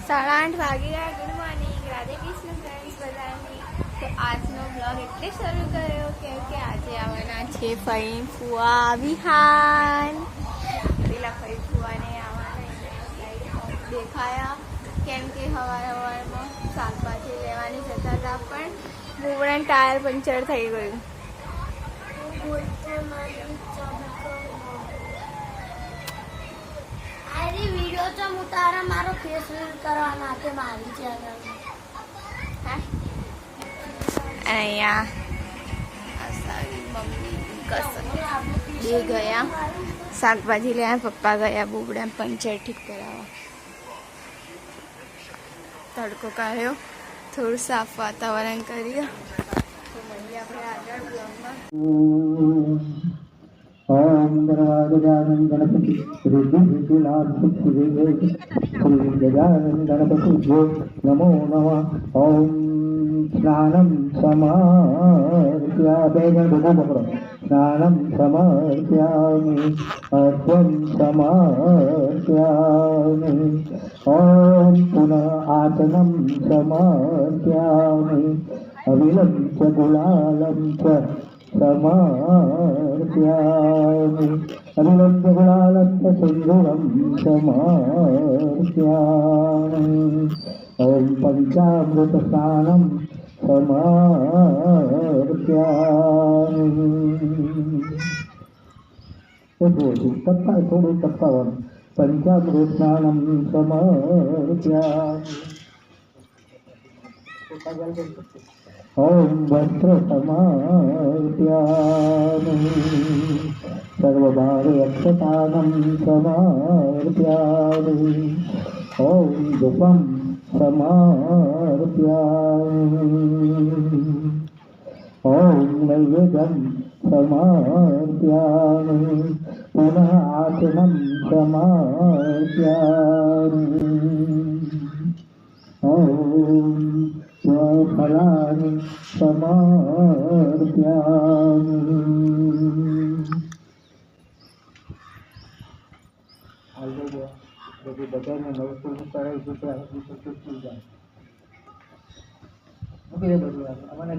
8:30 વાગી ગયા. Good morning, Radhe Krishna friends બધાને. તો આજનો બ્લોગ એટલે શરૂ કર્યો કેમ કે આજે આવવાના છે ફઈ ફુવા વિહાન. પેલા ફઈ ફુવાને આવવાના દેખાયા કેમ કે સવારમાં શાકભાજી લેવાની જતા હતા પણ બુબડાનું ટાયર પંચર થઈ ગયું. વિડીયો તો હું તારા મારો ફેસ કરવાના કે મારી ચેનલ અહીંયા મમ્મી ગયા શાકભાજી લેવા, પપ્પા ગયા બુબડા પંચર ઠીક કરાવવા. તડકો કાઢ્યો, થોડું સાફ વાતાવરણ કરીએ તો મળીએ આપણે આગળ બ્લોગમાં. ओम गणराजन गणपति रिद्धि सिद्धिनाथ सिद्धि विवेक श्री गजानन गणपति जो नमो नमः. ओम स्नानं समर्पया बेगन भगो पकड़ो. स्नानं समर्पयामि अर्घ्यं समर्पयामि. ओम पुनः आसनं समर्पयामि अविलं च गुलालं च समर्पयामि अनिलं च गुलालं च सिन्दूरं समर्पयामि. ॐ पञ्चामृतस्नानं समर्पयामि. થોડું ટપકાવાનું. પંચામૃતસ્નાनं સમર્પયામि. ओम वस्त्र समर्पयामि सर्वभारयक्षतानं समर्पयामि. ओम धूपं समर्पयामि. ओम नैवेद्यं समर्पयामि पुनः आसनं समर्पयामि. ओम फलानि समर्पयामि. બધી બધાને નવસો કરાવી દીધા ચૂકી જાય. બધું અમને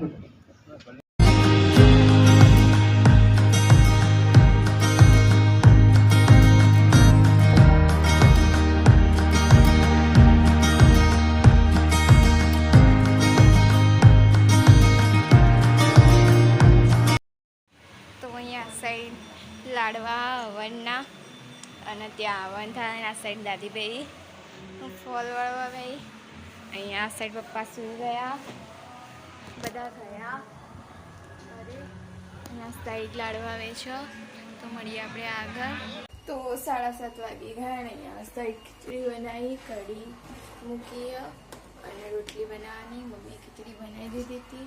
લાડવા હવનના અને ત્યાં હવન થાય. આ સાઈડ દાદીભાઈ ફોલ વળવા ભાઈ, અહીંયા આ સાઈડ પપ્પા સુઈ ગયા, બધા ગયા. અહીંયા સાઈડ લાડવા વેચો તો મળીએ આપણે આગળ. તો 7:30 વાગી ગયા અને અહીંયા સાઈડ ખીચડી બનાવી, કઢી મૂકી અને રોટલી બનાવવાની. મમ્મી ખીચડી બનાવી દીધી હતી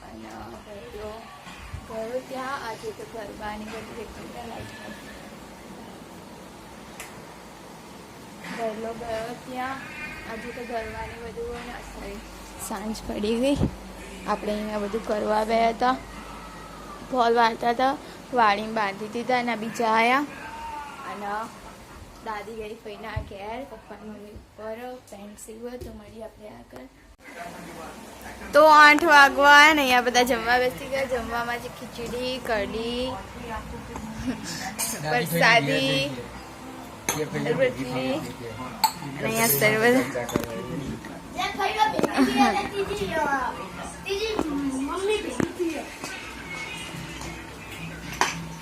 અને ગયો ત્યાં. આજે તો ગરબાની બધી ગરલો ગયો ત્યાં. આજે તો ગરબાની બધું સાંજ પડી ગઈ. આપણે અહીંયા બધું કરવા ગયા હતા, ફોલ વાળતા હતા, વાળીને બાંધી દીધા અને બીજા આવ્યા અને દાદી ગઈ ફઈના ઘેર, પપ્પાની મમ્મી ઉપર પેન્ટ સીવ્યો. તો મળી આપણે આગળ. તો 8 વાગવા ને અહીંયા બધા જમવા બેસી ગયા. જમવામાં છે ખીચડી, કઢી, પ્રસાદી, રોટલી અને અહીંયા સરબત.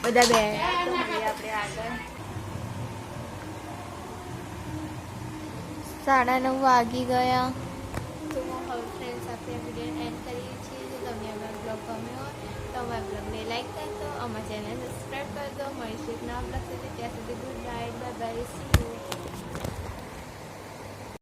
બધા બે આપણે આગળ. 9:30 વાગી ગયા. તો હવે ફ્રેન્ડ્સ આપણે વિડીયો એન્ડ કરીએ છીએ. જો તમને અમારો બ્લોગ ગમ્યો હોય તો અમારા બ્લોગને લાઈક કરજો, અમારા ચેનલ સબસ્ક્રાઈબ કરજો. મળીશું એક નવા બ્લોગ સાથે. ત્યાં સુધી good night, bye bye, C you.